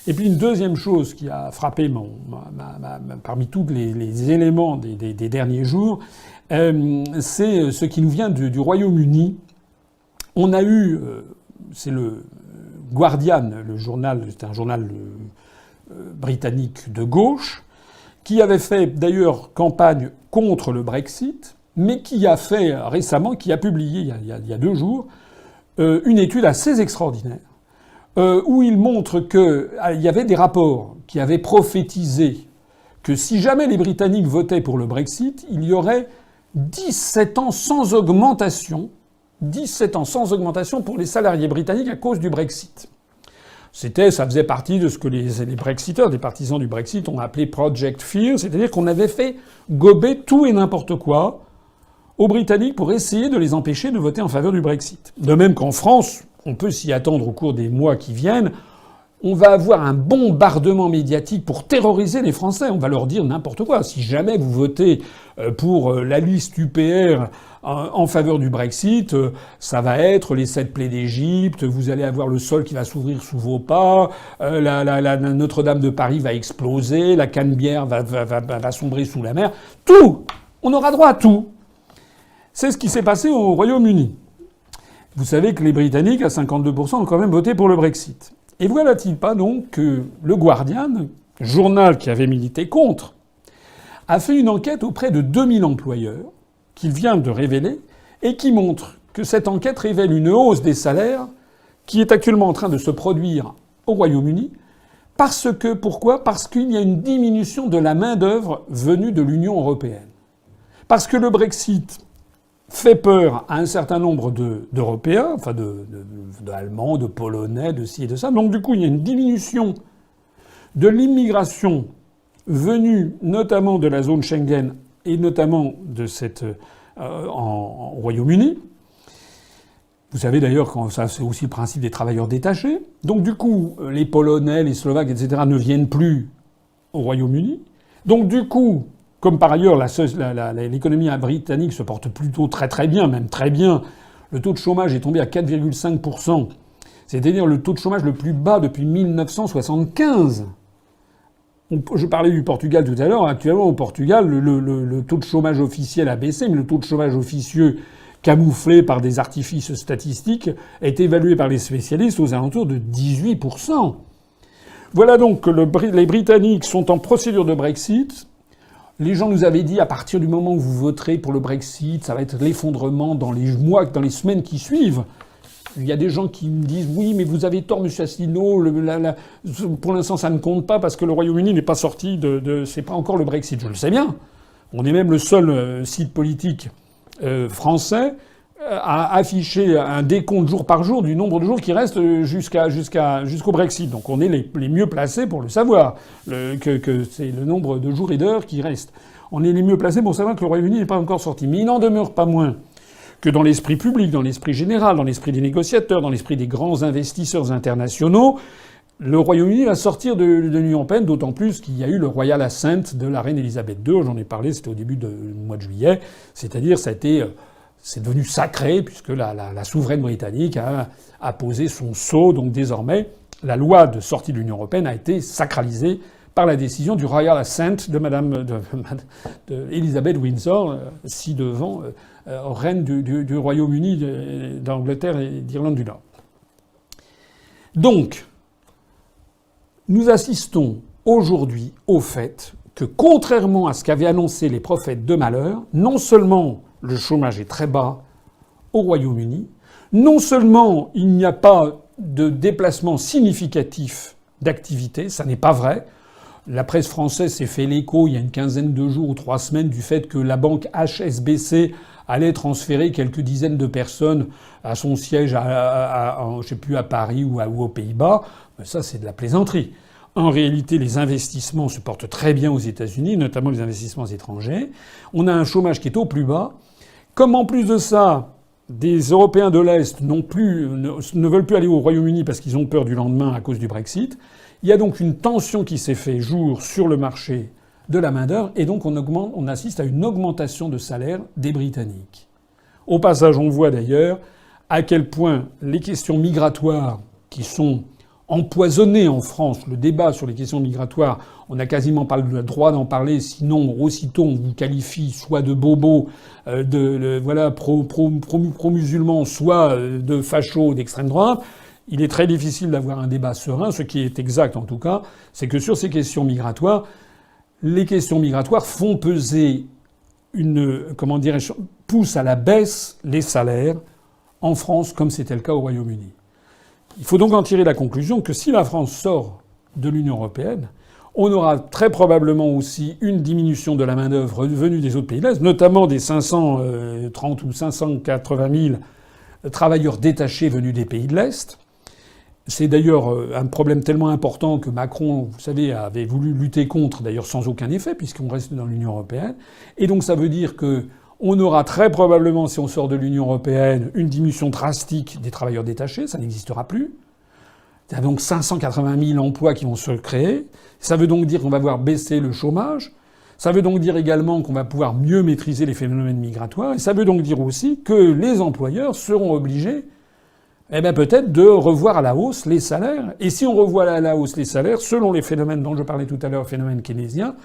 Et puis une deuxième chose qui a frappé parmi tous les éléments des derniers jours, c'est ce qui nous vient du Royaume-Uni. On a eu, c'est le Guardian, le journal, c'est un journal britannique de gauche, qui avait fait d'ailleurs campagne contre le Brexit, mais qui a fait récemment, qui a publié il y a 2 jours, une étude assez extraordinaire, où il montre qu'il y avait des rapports qui avaient prophétisé que si jamais les Britanniques votaient pour le Brexit, il y aurait 17 ans sans augmentation, 17 ans sans augmentation pour les salariés britanniques à cause du Brexit. Ça faisait partie de ce que les Brexiteurs, des partisans du Brexit, ont appelé Project Fear, c'est-à-dire qu'on avait fait gober tout et n'importe quoi aux Britanniques pour essayer de les empêcher de voter en faveur du Brexit. De même qu'en France, on peut s'y attendre au cours des mois qui viennent, on va avoir un bombardement médiatique pour terroriser les Français. On va leur dire n'importe quoi. Si jamais vous votez pour la liste UPR en faveur du Brexit, ça va être les 7 plaies d'Égypte, vous allez avoir le sol qui va s'ouvrir sous vos pas, la Notre-Dame de Paris va exploser, la Canebière va sombrer sous la mer. Tout! On aura droit à tout. C'est ce qui s'est passé au Royaume-Uni. Vous savez que les Britanniques, à 52%, ont quand même voté pour le Brexit. Et voilà-t-il pas donc que le Guardian, journal qui avait milité contre, a fait une enquête auprès de 2000 employeurs qu'il vient de révéler et qui montre que cette enquête révèle une hausse des salaires qui est actuellement en train de se produire au Royaume-Uni. Pourquoi ? Parce qu'il y a une diminution de la main-d'œuvre venue de l'Union européenne. Parce que le Brexit fait peur à un certain nombre d'Européens, enfin d'Allemands, de Polonais, de ci et de ça. Donc du coup, il y a une diminution de l'immigration venue notamment de la zone Schengen et notamment de en Royaume-Uni. Vous savez d'ailleurs que ça, c'est aussi le principe des travailleurs détachés. Donc du coup, les Polonais, les Slovaques, etc. ne viennent plus au Royaume-Uni. Donc du coup, comme par ailleurs l'économie britannique se porte plutôt très très bien, même très bien, le taux de chômage est tombé à 4,5%. C'est-à-dire le taux de chômage le plus bas depuis 1975. Je parlais du Portugal tout à l'heure. Actuellement, au Portugal, le taux de chômage officiel a baissé, mais le taux de chômage officieux camouflé par des artifices statistiques est évalué par les spécialistes aux alentours de 18%. Voilà donc que les Britanniques sont en procédure de Brexit. Les gens nous avaient dit, à partir du moment où vous voterez pour le Brexit, ça va être l'effondrement dans les mois, dans les semaines qui suivent. Il y a des gens qui me disent, oui, mais vous avez tort, monsieur Asselineau, pour l'instant, ça ne compte pas parce que le Royaume-Uni n'est pas sorti c'est pas encore le Brexit. Je le sais bien. On est même le seul site politique français à afficher un décompte jour par jour du nombre de jours qui restent jusqu'au Brexit. Donc on est les mieux placés pour le savoir, que c'est le nombre de jours et d'heures qui restent. On est les mieux placés pour savoir que le Royaume-Uni n'est pas encore sorti. Mais il n'en demeure pas moins que dans l'esprit public, dans l'esprit général, dans l'esprit des négociateurs, dans l'esprit des grands investisseurs internationaux, le Royaume-Uni va sortir de l'Union européenne, d'autant plus qu'il y a eu le Royal Assent de la reine Elisabeth II. J'en ai parlé, c'était au début du mois de juillet. C'est-à-dire, c'est devenu sacré puisque la souveraine britannique a posé son sceau. Donc désormais, la loi de sortie de l'Union européenne a été sacralisée par la décision du Royal Assent de Elisabeth Windsor, ci-devant reine du Royaume-Uni, d'Angleterre et d'Irlande du Nord. Donc, nous assistons aujourd'hui au fait que, contrairement à ce qu'avaient annoncé les prophètes de malheur, non seulement le chômage est très bas au Royaume-Uni, non seulement il n'y a pas de déplacement significatif d'activité, ça n'est pas vrai. La presse française s'est fait l'écho il y a une quinzaine de jours ou 3 semaines du fait que la banque HSBC allait transférer quelques dizaines de personnes à son siège je sais plus, à Paris ou aux Pays-Bas. Mais ça, c'est de la plaisanterie. En réalité, les investissements se portent très bien aux États-Unis, notamment les investissements étrangers. On a un chômage qui est au plus bas. Comme en plus de ça, des Européens de l'Est ne veulent plus aller au Royaume-Uni parce qu'ils ont peur du lendemain à cause du Brexit, il y a donc une tension qui s'est fait jour sur le marché de la main-d'œuvre et donc on assiste à une augmentation de salaire des Britanniques. Au passage, on voit d'ailleurs à quel point les questions migratoires qui sont empoisonné en France le débat sur les questions migratoires. On n'a quasiment pas le droit d'en parler, sinon aussitôt on vous qualifie soit de bobo, pro-musulman, soit de facho d'extrême droite. Il est très difficile d'avoir un débat serein. Ce qui est exact en tout cas, c'est que sur ces questions migratoires, les questions migratoires font peser poussent à la baisse les salaires en France comme c'était le cas au Royaume-Uni. Il faut donc en tirer la conclusion que si la France sort de l'Union européenne, on aura très probablement aussi une diminution de la main-d'œuvre venue des autres pays de l'Est, notamment des 530 ou 580 000 travailleurs détachés venus des pays de l'Est. C'est d'ailleurs un problème tellement important que Macron, vous savez, avait voulu lutter contre, d'ailleurs sans aucun effet, puisqu'on reste dans l'Union européenne. Et donc ça veut dire que on aura très probablement, si on sort de l'Union européenne, une diminution drastique des travailleurs détachés. Ça n'existera plus. Il y a donc 580 000 emplois qui vont se créer. Ça veut donc dire qu'on va voir baisser le chômage. Ça veut donc dire également qu'on va pouvoir mieux maîtriser les phénomènes migratoires. Et ça veut donc dire aussi que les employeurs seront obligés, peut-être de revoir à la hausse les salaires. Et si on revoit à la hausse les salaires, selon les phénomènes dont je parlais tout à l'heure, phénomènes keynésiens,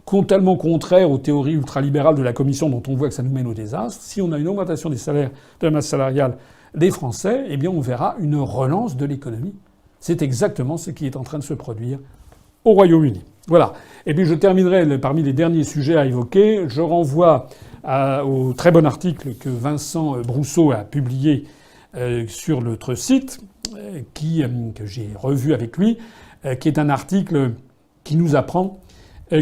totalement contraire aux théories ultralibérales de la Commission dont on voit que ça nous mène au désastre, si on a une augmentation des salaires, de la masse salariale des Français, on verra une relance de l'économie. C'est exactement ce qui est en train de se produire au Royaume-Uni. Voilà. Et puis je terminerai parmi les derniers sujets à évoquer. Je renvoie au très bon article que Vincent Brousseau a publié sur notre site, que j'ai revu avec lui, qui est un article qui nous apprend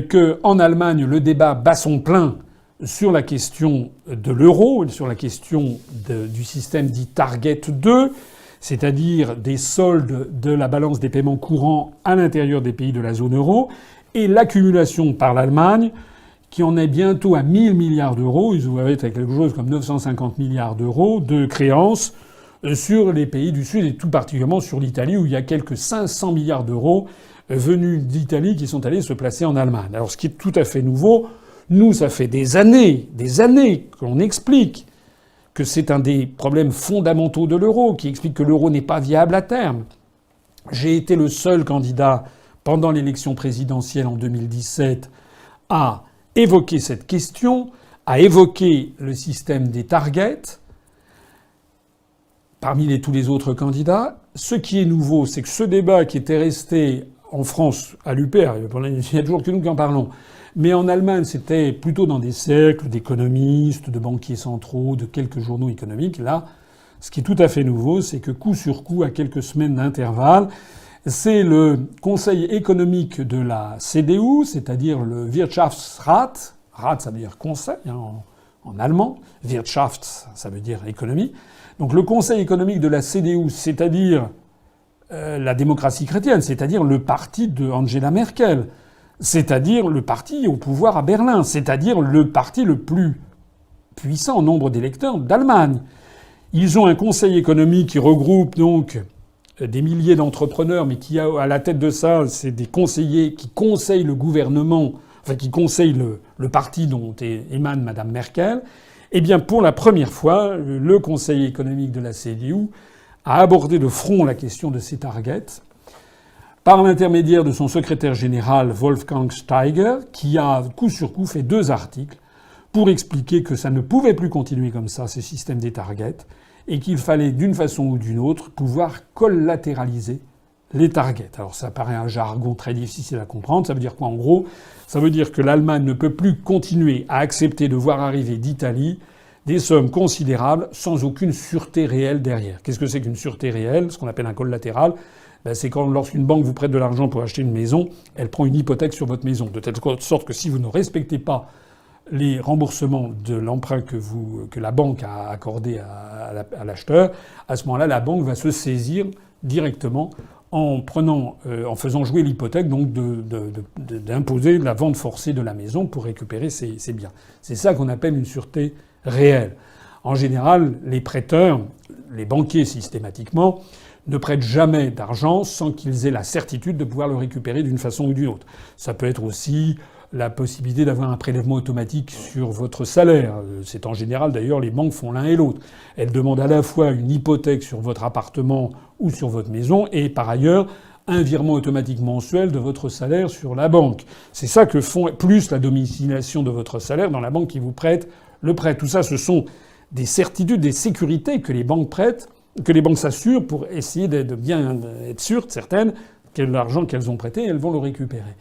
qu'en Allemagne, le débat bat son plein sur la question de l'euro, sur la question du système dit Target 2, c'est-à-dire des soldes de la balance des paiements courants à l'intérieur des pays de la zone euro, et l'accumulation par l'Allemagne, qui en est bientôt à 1 000 milliards d'euros. Ils doivent être à quelque chose comme 950 milliards d'euros de créances sur les pays du Sud, et tout particulièrement sur l'Italie, où il y a quelques 500 milliards d'euros venus d'Italie qui sont allés se placer en Allemagne. Alors ce qui est tout à fait nouveau, nous, ça fait des années qu'on explique que c'est un des problèmes fondamentaux de l'euro, qui explique que l'euro n'est pas viable à terme. J'ai été le seul candidat pendant l'élection présidentielle en 2017 à évoquer cette question, à évoquer le système des targets parmi tous les autres candidats. Ce qui est nouveau, c'est que ce débat qui était resté en France à l'UPR, il n'y a toujours que nous qui en parlons, mais en Allemagne, c'était plutôt dans des cercles d'économistes, de banquiers centraux, de quelques journaux économiques. Là, ce qui est tout à fait nouveau, c'est que coup sur coup, à quelques semaines d'intervalle, c'est le Conseil économique de la CDU, c'est-à-dire le Wirtschaftsrat. Rat, ça veut dire conseil en allemand. Wirtschaft, ça veut dire économie. Donc le Conseil économique de la CDU, c'est-à-dire la démocratie chrétienne, c'est-à-dire le parti de Angela Merkel, c'est-à-dire le parti au pouvoir à Berlin, c'est-à-dire le parti le plus puissant en nombre d'électeurs d'Allemagne. Ils ont un conseil économique qui regroupe donc des milliers d'entrepreneurs, mais qui a à la tête de ça, c'est des conseillers qui conseillent le gouvernement, enfin qui conseillent le parti dont émane Madame Merkel. Eh bien, pour la première fois, le Conseil économique de la CDU a abordé de front la question de ces targets par l'intermédiaire de son secrétaire général Wolfgang Steiger, qui a coup sur coup fait 2 articles pour expliquer que ça ne pouvait plus continuer comme ça, ce système des targets, et qu'il fallait d'une façon ou d'une autre pouvoir collatéraliser les targets. Alors ça paraît un jargon très difficile à comprendre. Ça veut dire quoi en gros? Ça veut dire que l'Allemagne ne peut plus continuer à accepter de voir arriver d'Italie des sommes considérables sans aucune sûreté réelle derrière. Qu'est-ce que c'est qu'une sûreté réelle? Ce qu'on appelle un collatéral. C'est quand lorsqu'une banque vous prête de l'argent pour acheter une maison, elle prend une hypothèque sur votre maison. De telle sorte que si vous ne respectez pas les remboursements de l'emprunt que la banque a accordé à l'acheteur, à ce moment-là, la banque va se saisir directement en faisant jouer l'hypothèque, donc d'imposer la vente forcée de la maison pour récupérer ses biens. C'est ça qu'on appelle une sûreté réelle. En général, les prêteurs, les banquiers systématiquement, ne prêtent jamais d'argent sans qu'ils aient la certitude de pouvoir le récupérer d'une façon ou d'une autre. Ça peut être aussi la possibilité d'avoir un prélèvement automatique sur votre salaire. C'est en général, d'ailleurs, les banques font l'un et l'autre. Elles demandent à la fois une hypothèque sur votre appartement ou sur votre maison et, par ailleurs, un virement automatique mensuel de votre salaire sur la banque. C'est ça que font, plus la domiciliation de votre salaire dans la banque qui vous prête le prêt. Tout ça, ce sont des certitudes, des sécurités que les banques prêtent, que les banques s'assurent pour essayer de bien être sûres, certaines, que l'argent qu'elles ont prêté, elles vont le récupérer.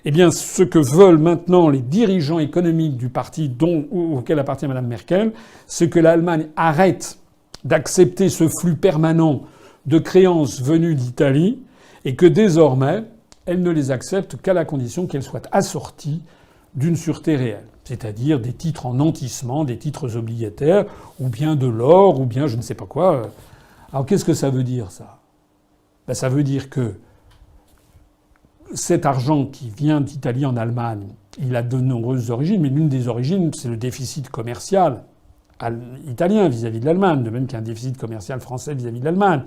Eh bien, ce que veulent maintenant les dirigeants économiques du parti auquel appartient Mme Merkel, c'est que l'Allemagne arrête d'accepter ce flux permanent de créances venues d'Italie et que désormais, elle ne les accepte qu'à la condition qu'elles soient assorties d'une sûreté réelle. C'est-à-dire des titres en nantissement, des titres obligataires, ou bien de l'or, ou bien je ne sais pas quoi. Alors qu'est-ce que ça veut dire, ça ? Ben, ça veut dire que cet argent qui vient d'Italie en Allemagne, il a de nombreuses origines, mais l'une des origines, c'est le déficit commercial italien vis-à-vis de l'Allemagne, de même qu'un déficit commercial français vis-à-vis de l'Allemagne.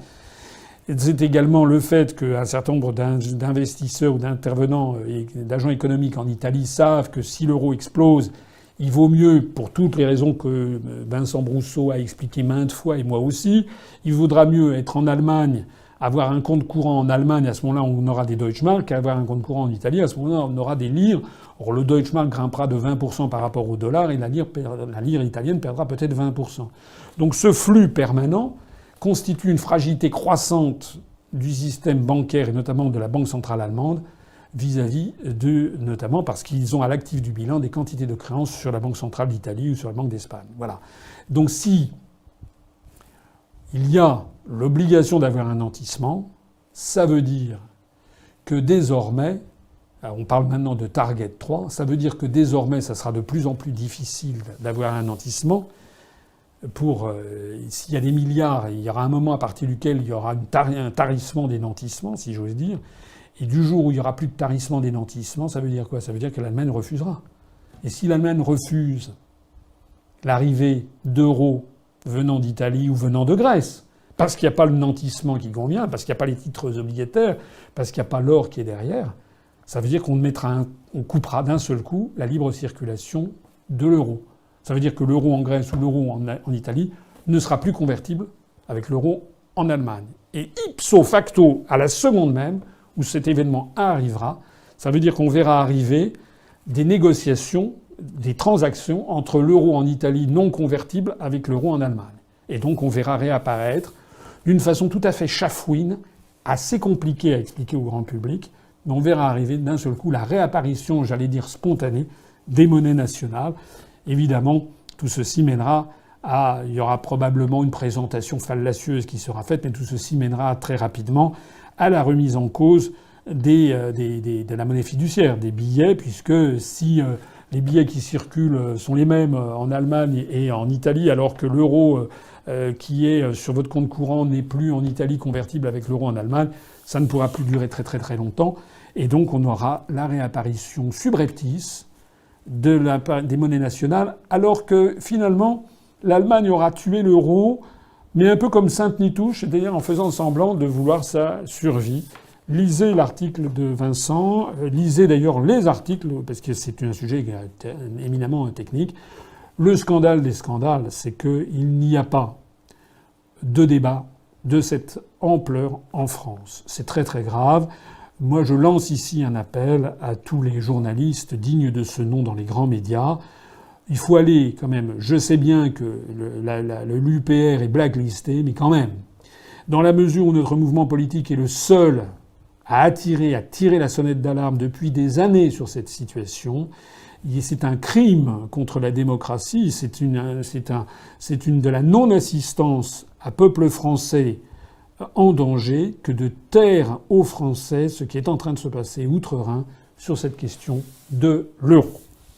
C'est également le fait qu'un certain nombre d'investisseurs ou d'intervenants et d'agents économiques en Italie savent que si l'euro explose, il vaut mieux, pour toutes les raisons que Vincent Brousseau a expliquées maintes fois, et moi aussi, il vaudra mieux être en Allemagne, avoir un compte courant en Allemagne, à ce moment-là on aura des Deutschmark, qu'avoir un compte courant en Italie, à ce moment-là on aura des lires. Or le Deutschmark grimpera de 20% par rapport au dollar et la lire italienne perdra peut-être 20%. Donc ce flux permanent constitue une fragilité croissante du système bancaire et notamment de la Banque centrale allemande vis-à-vis notamment parce qu'ils ont à l'actif du bilan des quantités de créances sur la Banque centrale d'Italie ou sur la Banque d'Espagne. Voilà. Donc si il y a l'obligation d'avoir un nantissement, ça veut dire que désormais, on parle maintenant de Target 3, ça veut dire que désormais, ça sera de plus en plus difficile d'avoir un nantissement. S'il y a des milliards, il y aura un moment à partir duquel il y aura un tarissement des nantissements, si j'ose dire. Et du jour où il n'y aura plus de tarissement des nantissements, ça veut dire quoi ? Ça veut dire que l'Allemagne refusera. Et si l'Allemagne refuse l'arrivée d'euros venant d'Italie ou venant de Grèce, parce qu'il n'y a pas le nantissement qui convient, parce qu'il n'y a pas les titres obligataires, parce qu'il n'y a pas l'or qui est derrière, ça veut dire qu'on coupera d'un seul coup la libre circulation de l'euro. Ça veut dire que l'euro en Grèce ou l'euro en Italie ne sera plus convertible avec l'euro en Allemagne. Et ipso facto, à la seconde même où cet événement arrivera, ça veut dire qu'on verra arriver des négociations, des transactions entre l'euro en Italie non convertible avec l'euro en Allemagne. Et donc on verra réapparaître d'une façon tout à fait chafouine, assez compliquée à expliquer au grand public, mais on verra arriver d'un seul coup la réapparition, j'allais dire spontanée, des monnaies nationales. Évidemment, tout ceci mènera il y aura probablement une présentation fallacieuse qui sera faite, mais tout ceci mènera très rapidement à la remise en cause de la monnaie fiduciaire, des billets, puisque si les billets qui circulent sont les mêmes en Allemagne et en Italie, alors que l'euro qui est sur votre compte courant n'est plus en Italie convertible avec l'euro en Allemagne, ça ne pourra plus durer très très très longtemps. Et donc on aura la réapparition subreptice des monnaies nationales, alors que finalement l'Allemagne aura tué l'euro, mais un peu comme Sainte-Nitouche, c'est-à-dire en faisant semblant de vouloir sa survie. Lisez l'article de Vincent, lisez d'ailleurs les articles, parce que c'est un sujet éminemment technique. Le scandale des scandales, c'est qu'il n'y a pas de débat de cette ampleur en France. C'est très très grave. Moi, je lance ici un appel à tous les journalistes dignes de ce nom dans les grands médias. Il faut aller quand même. Je sais bien que l'UPR est blacklisté, mais quand même, dans la mesure où notre mouvement politique est le seul à tirer la sonnette d'alarme depuis des années sur cette situation, c'est un crime contre la démocratie, c'est de la non-assistance à peuple français en danger que de taire aux Français ce qui est en train de se passer outre-Rhin sur cette question de l'euro.